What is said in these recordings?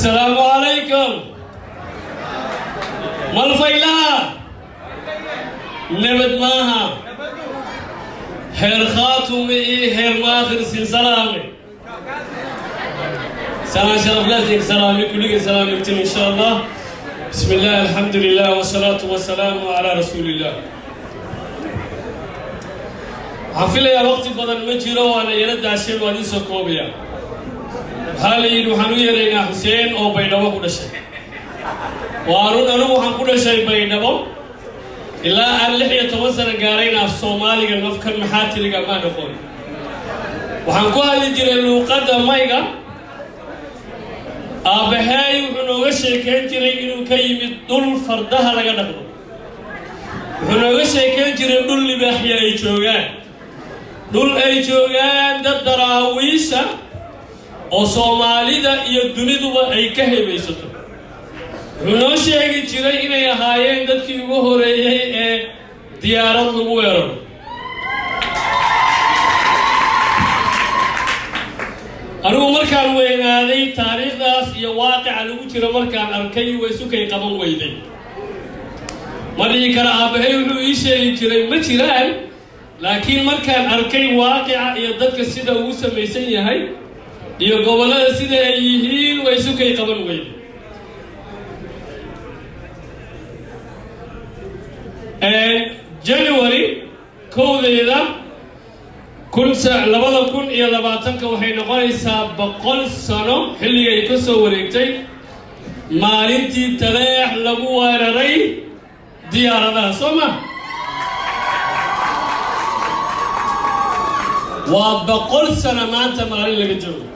السلام عليكم مالفيلا نبت ماها هير خاتمي هير ماخر سن سلامي سلام شرف لازم سلامي كل سلام يتم إن شاء الله بسم الله الحمد لله والصلاة والسلام على رسول الله حفلة يا وقت بدل مجرى وأنا يرد عشان وادي سكوبيا هالي روحانية لنا حسين أو بينما كل شيء وارون أنا وحن كل شيء بينما إلا أن لحية توصل قارين في الصومالي قال نفكر محاتي لقى ما نقول وحن كل جل القدم ما يقع أبهاي ونوغش كان جري إنه كيم الدول فردها لقى نقول ونوغش كان جري الدول اللي بحيا يجوعان دول أيجوعان ده دراويشة أو صومالي ده يدني دوبا أي كهي بيسطو ونوغش جري إنه يهاين ده كيوه هوريه ديارات لبويرون أنا مركان وين هذه تاريخ ناس يواقع على وجه مركان أركي ويسوكي قبل ويدي ما لي كرا أبهي ولويش يجري ما تيران لكن مركان أركي واقع يدك السيدة ووسا ميسين هاي يقبل السيدة يهين ويسوكي قبل ويدي جانوري كوديدا كل سنة لبضل كل إلى لبعتك وحين قايسة بقول سنة حلي يكسو وريكتي مالنتي تلاح لبوا رري ديار هذا سما وبقول سنة ما أنت مالين لقجو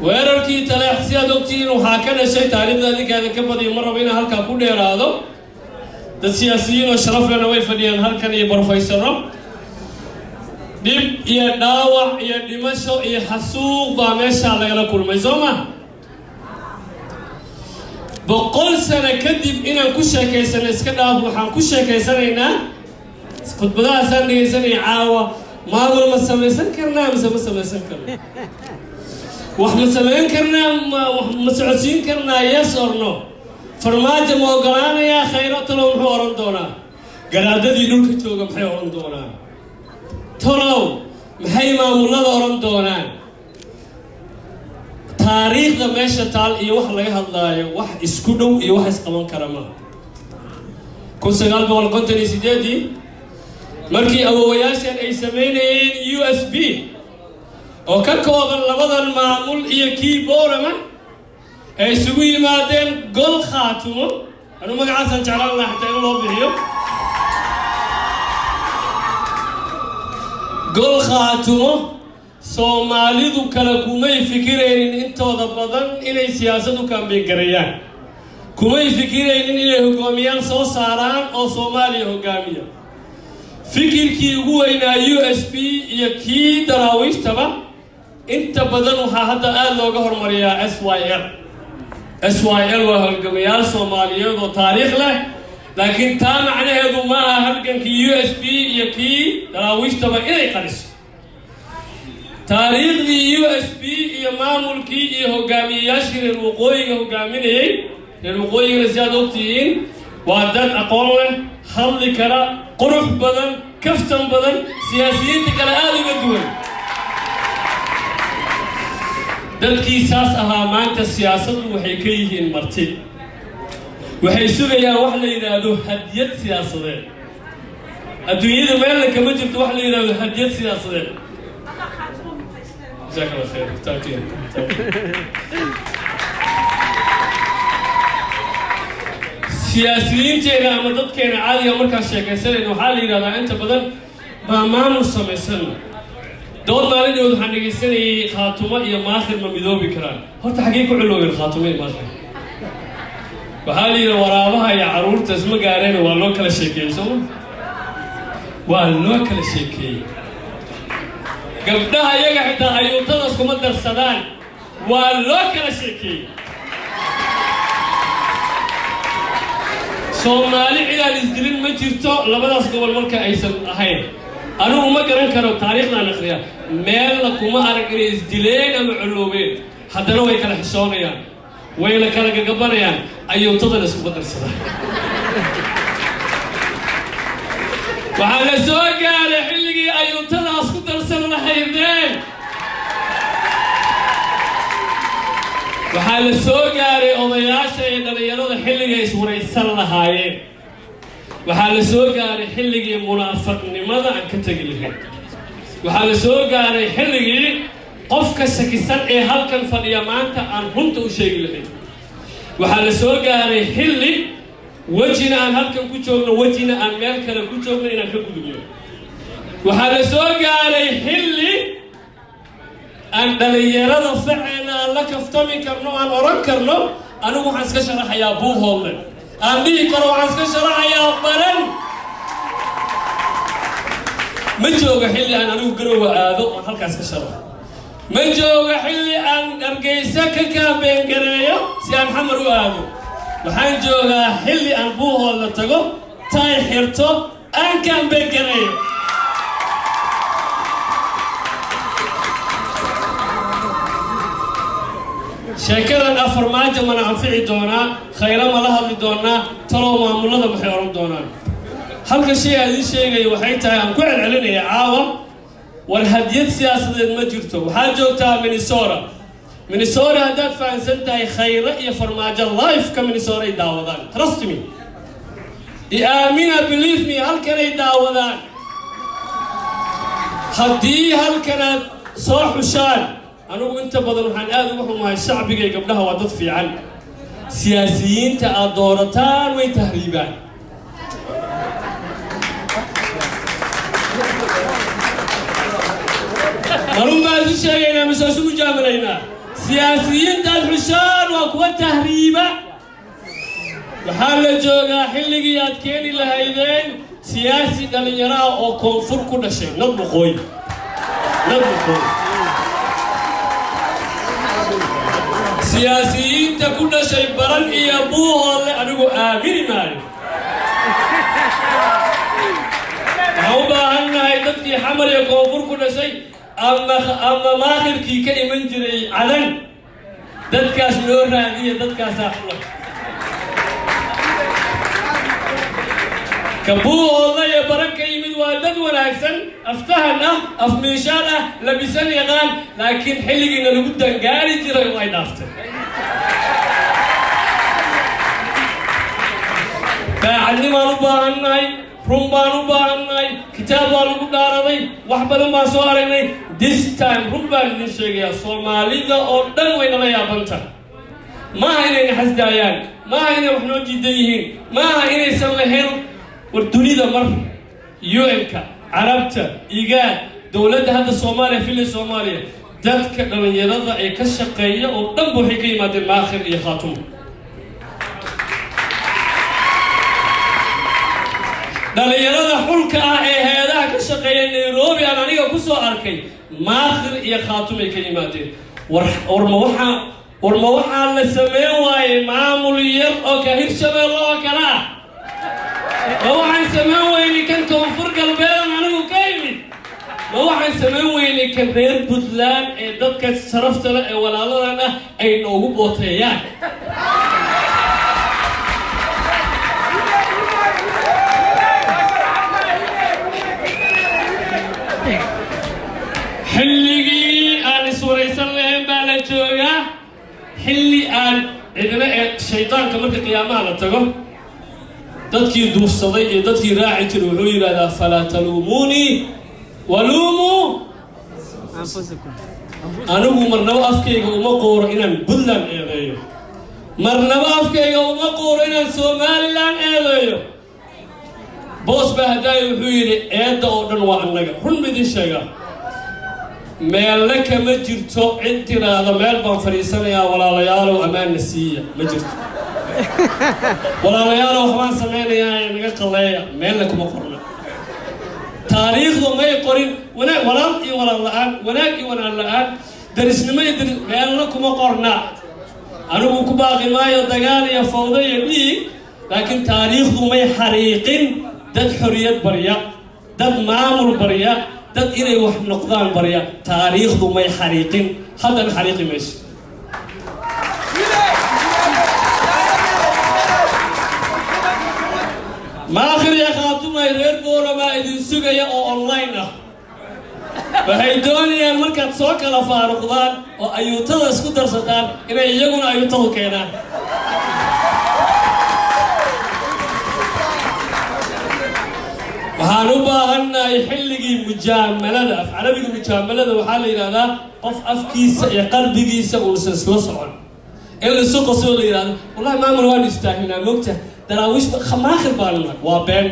ويركي تلاح سيادوكتين وحاكنا شيء تعرف ذلك هذا كبدي مرة بينا هالك كل هذا السياسيين وشرف لنا ويفديان هالكن يبروفيسور دب يا داوع يا دمشق يا حسوق بامشى على كل ميزوما بقول سنة كذب إن كوشة كيسنة سكدا وحن كوشة كيسنة هنا كنت بدأ سنة سنة عاوة ما أقول مسمى سكرنا مسمى سكرنا وإحنا مسمين كرنا مسعودين كرنا يس أو نو فرماج موقعنا يا خيرات لهم حوارن دونا قرادة يدول كتوجم حوارن دونا ترى محي مامولا دوران دونان تاريخ ماشى تال يوح ليه الله يوح إسكودو يوح إسقمان كرامة كل سنة بقول كنت نسيدي مركي أبوياش أي سمين USB أو كقوة لبضل معمول يكي بورما أي سوي مادين قل خاتمه أنا ما قاعد أسأل الله حتى يقولوا بيو قل خاتمه سومالي دو كلا كومي فكرين انت وضبطن إني سياسة كان بيقريان كومي فكرين إني حكوميان سو ساران أو سومالي حكوميان فكر كي هو إنا USB يكي دراويش تبا انت بدنوها حتى آل لوغهر مريا SYL وحكوميان سوماليان دو تاريخ له لكن تا معناه هذا ما هلكن كي USB يكي دراويش تبا إلى قريش تاريخ دي USB يمامل كي يهجامي يشير الوقوي يهجامينه الوقوي رزيادوتين وعدد أقوله حل كلا قرب بدن كفتم بدن سياسيين تكلا آلي بدون دل كيساس أهامات السياسة وحكيه المرتب وحيسوق يا وحلا ينادو هدية سياسة الدنيا ما لك ما جبت وحلا ينادو هدية سياسة جزاك الله خير تاكين سياسيين تينا مدد كينا عالية مركز شاكسين إنه حالي ينادو أنت بدل ما نصمي سنة دور مالين يوضح عنك السنة خاتمة يا ماخر ما ميدو بكران هو تحقيق علوه الخاتمة ماخر وحالي ورابها يا عرور تسمى قارين والله كلا شيكي سوما والله كلا شيكي قبلها يقع حتى أيوتنا سكما درسدان والله كلا شيكي سومالي إلى الإسدلين ما جرتو لبدا سكما الملكة أيسن أحيان أنا ما قرن كانوا تاريخنا نخريا ميل لكما أرقري إسدلين أم علوبين haddana way kala xishoonayaan wayna kala gagabanayaan ayuuntada la isku badarsadaa waxaa la soo gaaray xilligii ayuuntadaas ku darsan lahaydeen waxaa la soo gaaray odayaasha iyo dhalinyarada xilligay iswaraysan lahaayeen waxaa la soo gaaray xilligii munaafaqnimada aan ka tegi lahayn waxaa la soo gaaray xilligii qofka shakisan ee halkan fadhiya maanta aan runta u sheegi lahayn waxaa la soo gaaray xilli wejina aan halkan ku joogno wejina aan meel kale ku joogno inaan ka gudubno waxaa la soo gaaray xilli aan dhalinyarada faceena aan la kaftami karno aan oran karno anigu waxaan iska sharaxayaa Buuhoodle aan dhihi karo waxaan iska sharaxayaa Baran ma jooga xilli aan anigu Garowe aado oo halkaas ka sharaxo ma jooga xilli aan Hargeysa ka kaabeen gareeyo si aan xamar u aado waxaan joogaa xilli aan Buuhoodle tago taay xirto aan kaabeen gareeyo sheekadan farmaajo mana anfici doonaa khayra ma la hadli doonaa talo maamulada waxay oran doonaan halka shay aan idin sheegayo waxay tahay aan ku celcelinaya caawa war hadiyad siyaasadeed ma jirto waxaa joogtaa Minnesota haddaad fahansan tahay khayra iyo farmaajo live ka Minnesota ay daawadaan trust me believe me halkanay daawadaan haddii halkanaad soo xushaan anigu inta badan waxaan aad uga xumahay shacbiga iyo gabdhaha waa dad fiican siyaasiyiinta aad doorataan way tahriibaan marun baan isu sheegaynaa mise isugu jaamalaynaa siyaasiyiinta aad xushaan waa kuwa tahriiba waxaa la joogaa xilligii aad keeni lahaydeen siyaasi dhalinyaraha oo koonfur ku dhashay nadbuqooy siyaasiyiinta ku dhashay Baran iyo Buuhoodle anigu aamini maayo waxaan u baahannahay dadkii xamar iyo koonfur ku dhashay ama maakhirkii ka iman jiray cadan dadkaas loo raadiya dadkaasaa xula ka Buuhoodle iyo Baran ka yimid waa dad wanaagsan aftahan afmiishaan labisan yaqaan laakiin xilligiina lagu dangaari jiray way dhaaftay baacadnimaan u baahannahay run baan u baahannahay kitaab baa lagu dhaaraday wax badan baan soo aragnay this time run baan idin sheegayaa Soomaalida oo dhan way nala yaabanta maaha inay xasdaayaan maaha inay wax noo diidan yihiin maaha inaysan lahayn war dunida mar UN-ka Carabta Igaad dowladda hadda Soomaaliya fili Soomaaliya dadka dhalinyarada ay ka shaqeeya oo dhan waxay ka yimaadeen maakhir iyo khaatum dhalinyarada xulka ee hay'adaha ka shaqeeya Nairobi aan aniga ku soo arkay maakhir iyo khaatum ay ka yimaadeen war ma waxaa la sameyn waayey maamul yar oo ka Hirshabeelle oo kale ah ma waxaan sameyn weynay kan koonfur galbeed anigu ka yimid ma waxaan sameyn weynay kan reer Puntland ee dadka sharafta leh ee walaaladan ah ay noogu booteeyaan xilligii aan iswaraysan lahayn baa la joogaa xilli aan cidna ee shaydaanka marka qiyaamaha la tago dadkii duufsaday iyo dadkii raaci jiray wuxuu yiraahdaa falaa taluumuunii waluumuu anfusakum anigu marnaba afkayga uma qooro inaan Puntland eedeeyo marnaba afkayga uma qooro inaan Somaliland eedeeyo boos baa hadday wuxuu yiri eedda oo dhan waa annaga run midin sheega meel kama jirto cid tiraahdo meel baan fariisanayaa walaalayaalow amaana siiya ma jirto walaalayaalow waxaan sameynayaa naga qaleeya meel kuma qorna taariikhdu may qorin walaal iyo walaal la'aan wanaag iyo walaal la'aan darisnimo iyo meel kuma qorna anigu ku baaqi maayo dagaal iyo fawdo iyo dhiig laakiin taariikhdu may xariiqin dad xoriyad barya dad maamul barya dad inay wax noqdaan barya taariikhdu may xariiqin hadan xariiqi meesha ما آخر يا خاتم غير بورا ما إذن سجى أو أونلاين وهيدوني المركز سوق على فارقدان وأيوتها سكدر ستان إن يجون أيوتها كينا وهنوبهنا يحلقي مجاملة أفعل بيجي مجاملة وحالي هذا قف أفكيس قلبي ونسلس لصعون إلا السوق سولي هذا والله ما مروان يستاهلنا وقته دراويش خماخر بالنا وبين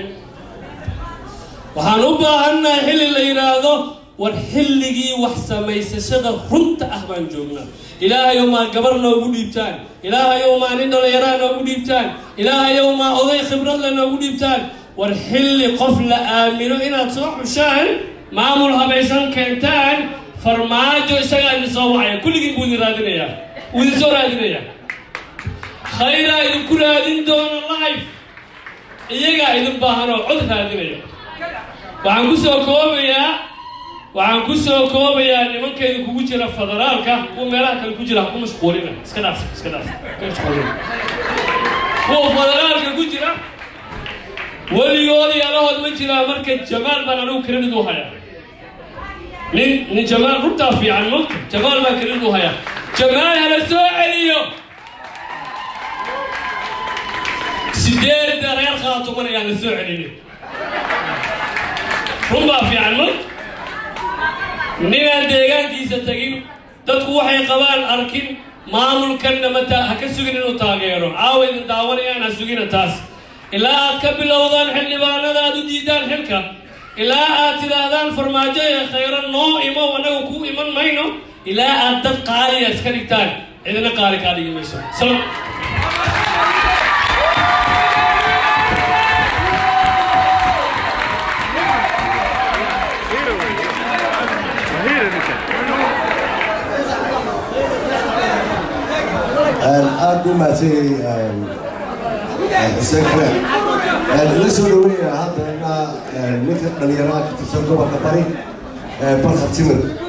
وهنوبهنا يحل اللي هذا والحلقي وحسما يسشد رنت أحبان جوجنا إله يوم قبرنا وقوليبتان إله يوم عندنا يرانا وقوليبتان إله يوم أضي خبرنا لنا وقوليبتان والحل قفل آمنوا إن تصح شان معمولها بيسان كنتان فرماجو سجى الصواعي كل جن بودي رادنيا ودي زور رادنيا خيرا إذا كل هذين دون اللايف إيجا إذا بحنا عد رادنيا وعن كسر كوبيا لمن كان كوجرا فدرالك وملاك الكوجرا هم مشغولين اسكناف مشغولين هو فدرالك كوجرا وليولي على هذا المجرى مركز جمال بنانو كريدو هيا من جمال ربطة في عن ملك جمال ما كريدو هيا جمال على سؤاليو سدير دارير خاطمنا يعني سؤاليو ربطة في عن ملك نيا ديجان كيسة تجين تدخو حي قبال أركين معمول كنا متى هكسوجين وتاجروا عاود داوني أنا سوجين تاس إلا أتقبل أوضان حل بانا ذا ديدان حلكا إلا أتدادان فرماجة خيرا نو إما ونوكو إما ماينو إلا أتد قاري أسكريتان إذن قاري يمشون سلام الآن ما سي سكرة الرسولية هذا أن نكتب اليراك تصدق بقطري برخة تمر